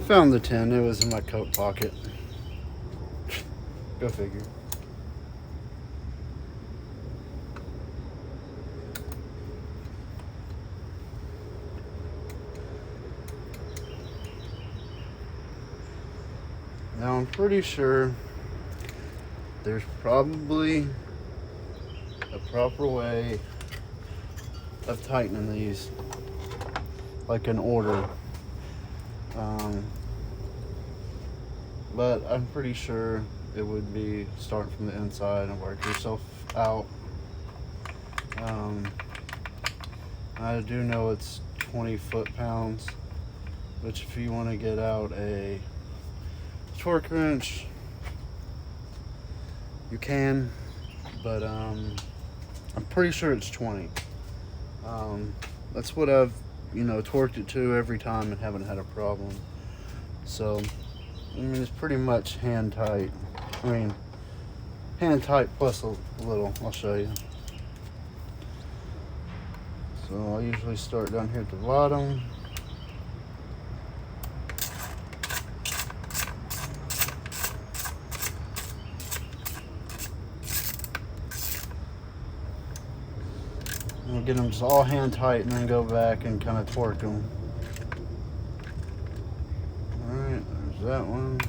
Found the 10. It was in my coat pocket. Go figure. Now I'm pretty sure there's probably a proper way of tightening these, like an order. But I'm pretty sure it would be start from the inside and work yourself out. I do know it's 20 foot-pounds, which if you want to get out a torque wrench, you can, but I'm pretty sure it's 20. That's what I've, torqued it to every time and haven't had a problem. So, I mean, it's pretty much hand tight. I mean, hand tight plus a little. I'll show you. So I usually start down here at the bottom. We'll get them just all hand tight and then go back and kind of torque them. Alright, there's that one.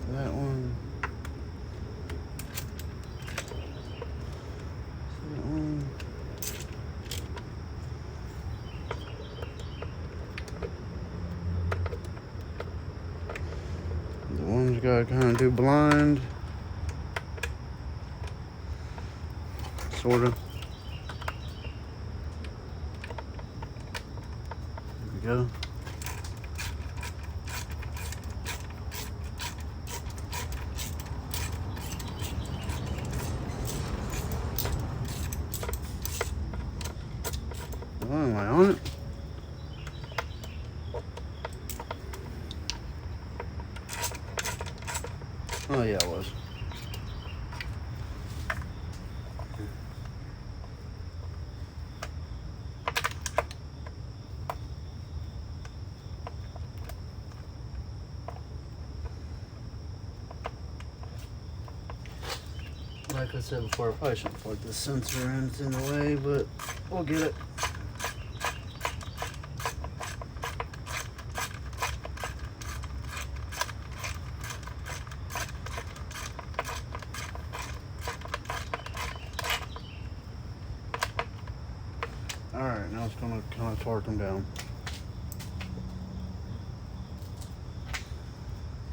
That one. That one. The ones you gotta kind of do blind. Sort of. There we go. Oh, am I on it? Oh yeah, I was. Like I said before, I probably shouldn't plug this sensor in, it's in the way, but we'll get it. Alright, now it's going to kind of torque them down.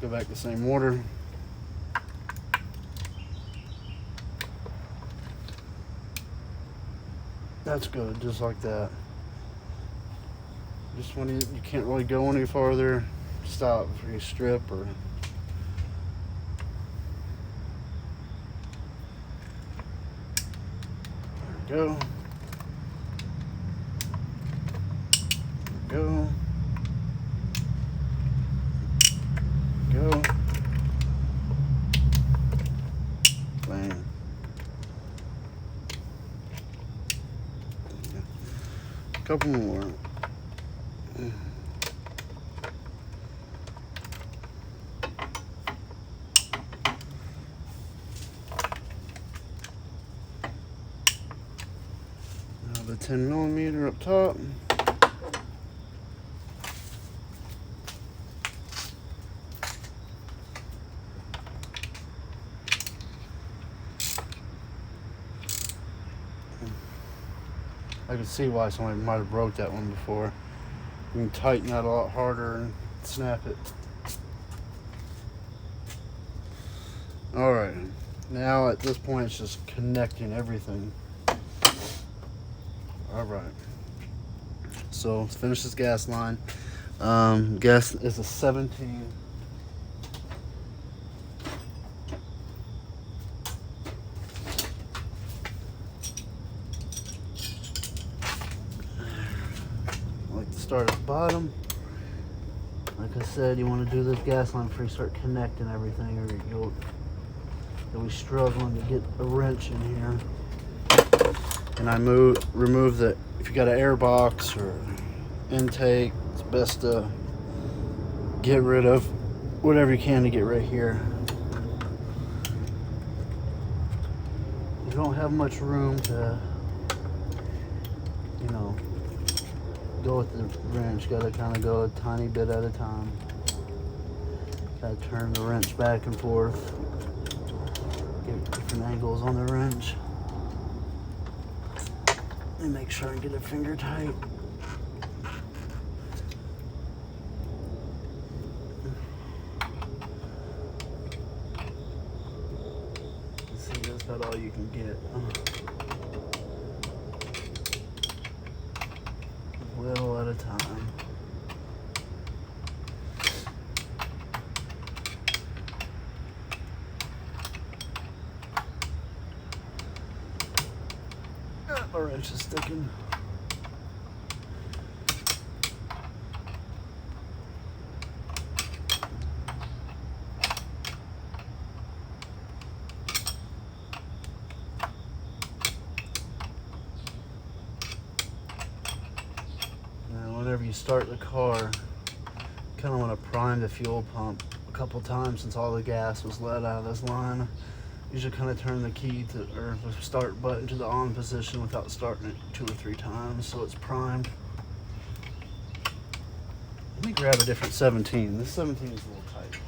Go back the same order. That's good, just like that. Just when you can't really go any farther, stop before you strip or... There we go. Go. Go. Bang. A couple more. Now the 10mm up top. I can see why somebody might have broke that one before. You can tighten that a lot harder and snap it. Alright, now at this point it's just connecting everything. Alright, so let's finish this gas line. Gas is a 17. start at the bottom. Like I said, you want to do this gas line before you start connecting everything, or you'll be struggling to get a wrench in here. And I remove the, if you got an air box or intake, it's best to get rid of whatever you can to get right here. You don't have much room to, you know, go with the wrench. Got to kind of go a tiny bit at a time. Got to turn the wrench back and forth. Get different angles on the wrench. And make sure I get it finger tight. See, that's about all you can get. Little at a time. My wrench is sticking. Whenever you start the car, kind of want to prime the fuel pump a couple times since all the gas was let out of this line. Usually kind of turn the key to, or the start button to the on position without starting it 2 or 3 times so it's primed. Let me grab a different 17. This 17 is a little tight.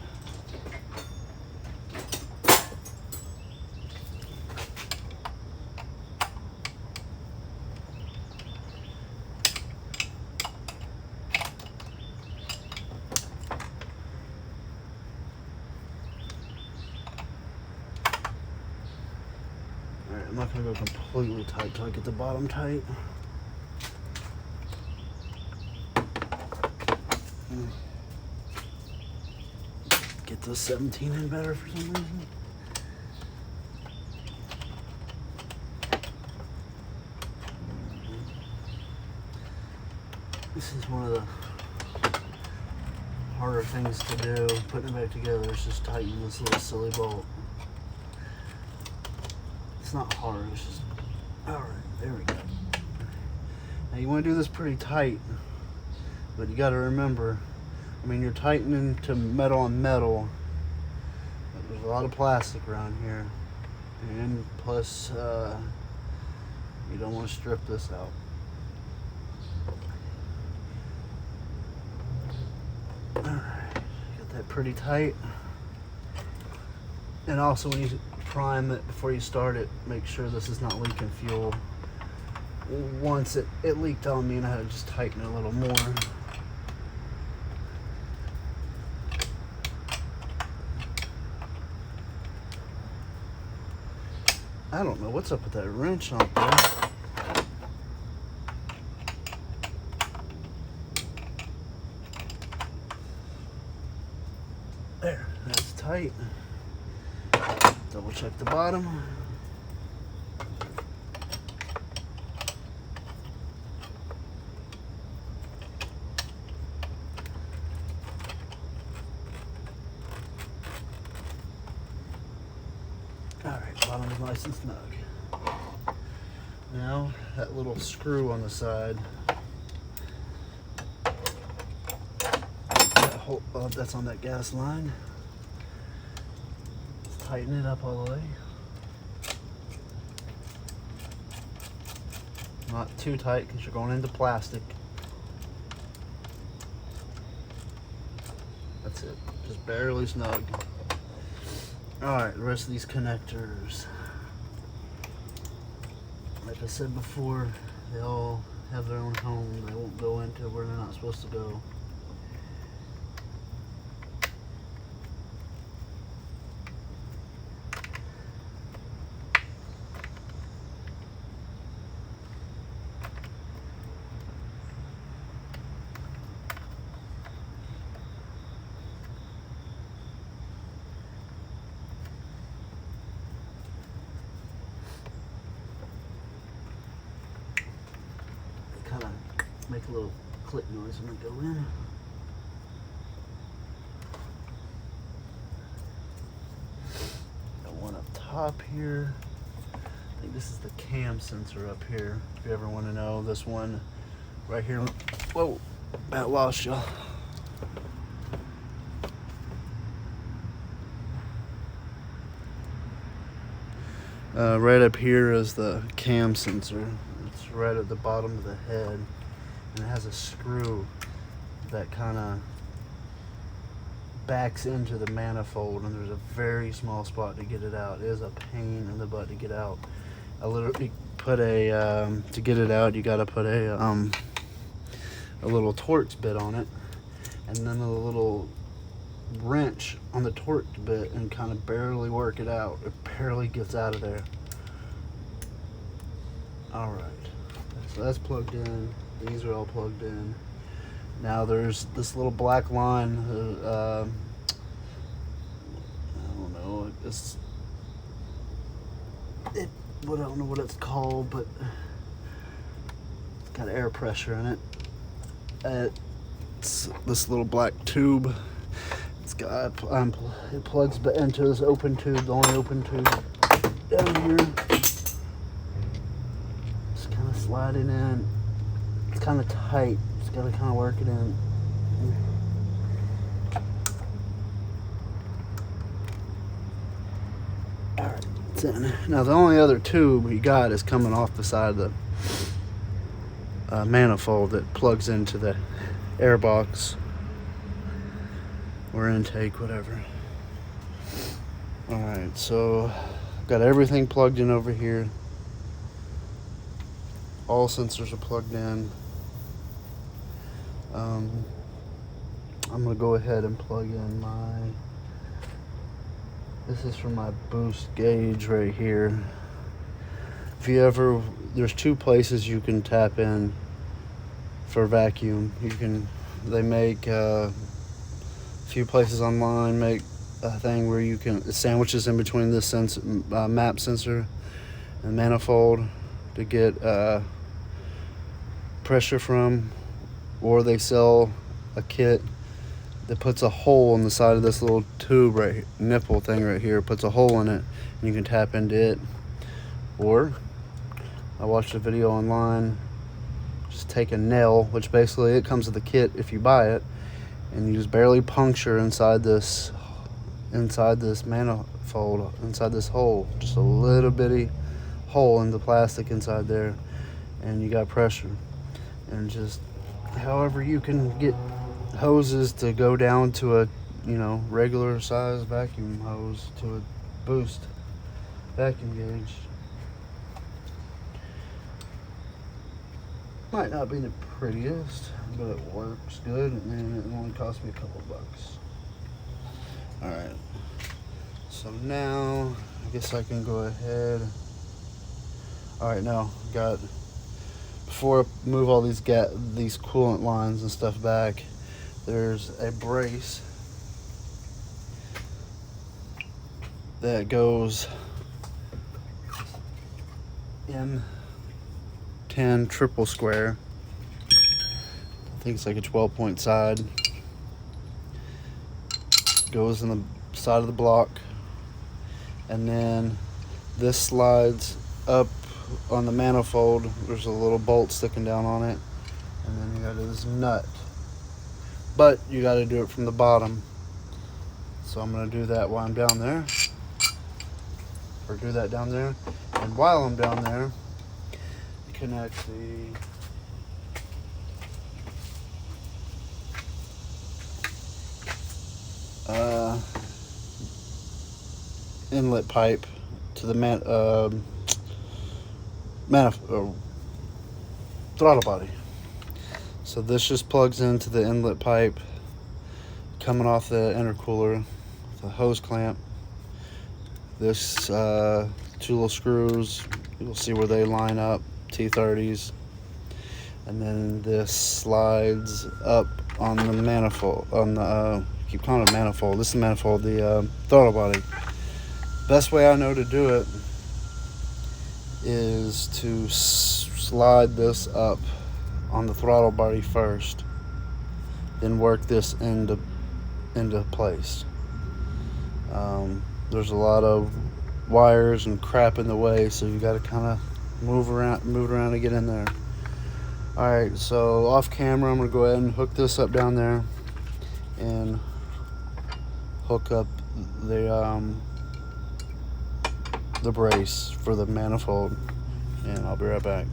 I'm not going to go completely tight till I get the bottom tight. Get the 17 in better for some reason. This is one of the harder things to do. Putting it back together is just tighten this little silly bolt. It's not hard, it's just, all right, there we go. Now you want to do this pretty tight, but you got to remember, I mean, you're tightening to metal on metal, but there's a lot of plastic around here, and plus, you don't want to strip this out. All right, got that pretty tight. And also when you prime it before you start it, make sure this is not leaking fuel. Once it leaked on me and I had to just tighten it a little more. I don't know what's up with that wrench out there. There, that's tight. Double check the bottom. All right, bottom is nice and snug. Now that little screw on the side, that's on that gas line. Tighten it up all the way. Not too tight because you're going into plastic. That's it. Just barely snug. Alright, the rest of these connectors. Like I said before, they all have their own home. They won't go into where they're not supposed to go. Kind of make a little click noise when I go in. Got one up top here. I think this is the cam sensor up here. If you ever want to know, this one right here. Whoa, about lost y'all. Right up here is the cam sensor. It's right at the bottom of the head, and it has a screw that kind of backs into the manifold, and there's a very small spot to get it out. It is a pain in the butt to get out. I literally put a to get it out, you got to put a little Torx bit on it, and then a little wrench on the Torx bit, and kind of barely work it out. It barely gets out of there. All right, so that's plugged in. These are all plugged in. Now there's this little black line. I don't know. I don't know what it's called, but it's got air pressure in it. It's this little black tube. It's got it plugs into this open tube, the only open tube down here. Just kind of sliding in. It's kind of tight. Just gotta kind of work it in. All right, it's in. Now the only other tube you got is coming off the side of the manifold that plugs into the air box or intake, whatever. All right, so I've got everything plugged in over here. All sensors are plugged in. I'm gonna go ahead and plug in this is for my boost gauge right here. If you ever, there's two places you can tap in for vacuum. They make a few places online make a thing where you can, it sandwiches in between this map sensor and manifold to get pressure from, or they sell a kit that puts a hole in the side of this little tube right here, nipple thing right here, puts a hole in it, and you can tap into it. Or I watched a video online, just take a nail, which basically it comes with the kit if you buy it, and you just barely puncture inside this manifold, inside this hole, just a little bitty hole in the plastic inside there, and you got pressure. And just however you can get hoses to go down to a regular size vacuum hose to a boost vacuum gauge. Might not be the prettiest, but it works good, and it only cost me a couple bucks. All right, so now I guess I can go ahead. All right, now before I move all these coolant lines and stuff back, there's a brace that goes in 10 triple square. I think it's like a 12-point side. Goes in the side of the block, and then this slides up on the manifold. There's a little bolt sticking down on it, and then you got this nut, but you got to do it from the bottom. So I'm going to do that while I'm down there, or do that down there, and while I'm down there, connect the inlet pipe to the throttle body. So this just plugs into the inlet pipe coming off the intercooler, the hose clamp. This two little screws, you'll see where they line up, T30s, and then this slides up on the manifold, on the keep calling it manifold. This is the manifold, the throttle body. Best way I know to do it is to slide this up on the throttle body first, then work this into place. There's a lot of wires and crap in the way, so you got to kind of move it around to get in there. All right, so off camera, I'm gonna go ahead and hook this up down there and hook up the brace for the manifold, and I'll be right back.